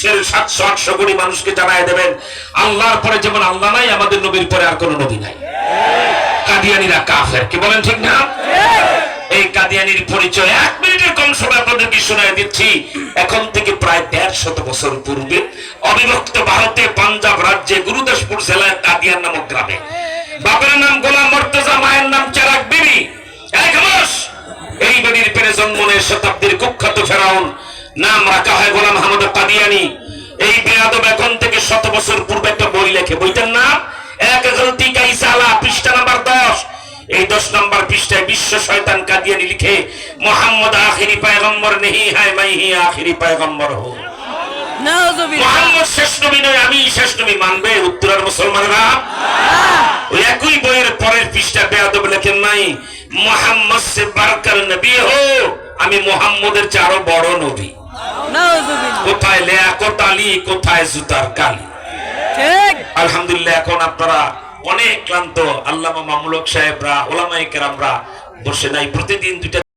700-800 কোটি মানুষকে জানায় দেবেন আল্লাহর পরে যেমন আল্লাহ নাই, আমাদের নবীর পরে আর কোন নবী নাই। কাদিয়ানীরা কাফের, কি বলেন ঠিক না? এই কাদিয়ানীর পরিচয় 1 মিনিটের কম সময় আপনাদেরকে শোনায় দিচ্ছি। এখন থেকে প্রায় 150 বছর পূর্বে অবিভক্ত ভারতে পাঞ্জাব রাজ্যে গুরুদাসপুর জেলায় কাদিয়ান নামক গ্রামে বাবার নাম গোলাম মর্তজা, মায়ের নাম চেরাগ বিবি। এই বাড়ির পেরে জন্ম নেয় শতাব্দীর কুখ্যাত ফেরাউন, নাম রাখা হয় গোলাম আহমদ কাদিয়ানী। এই বেয়াদব এখন থেকে 100 বছর পূর্বে একটা বই লেখে, বইটার নাম এক গলতি কা ইসালা, পৃষ্ঠা নাম্বার 10। এই 10 নম্বর পৃষ্ঠায় বিশ্ব শয়তান কাদিয়ানী লিখে মোহাম্মদ আখিরি পয়গম্বর নেহি হ্যায়, মাই হি আখিরি পয়গম্বর হো। মোহাম্মদ শেষ নবী নয়, আমি শেষ নবী মানবে উত্তরের মুসলমানরা? ওই একই বইয়ের পরের পৃষ্ঠা বেয়াদব লেখেন নাই মোহাম্মদ সে বারকার নবী হো, আমি মোহাম্মদের চেয়ে আরো বড় নবী। কোথায় লিয়াকত আলী, কোথায় জুতার কালি? আলহামদুলিল্লাহ এখন আপনারা অনেক ক্লান্ত, আল্লামা মামুলক সাহেবরা, ওলামায়ে কেরামরা বসে নাই, প্রতিদিন 2টা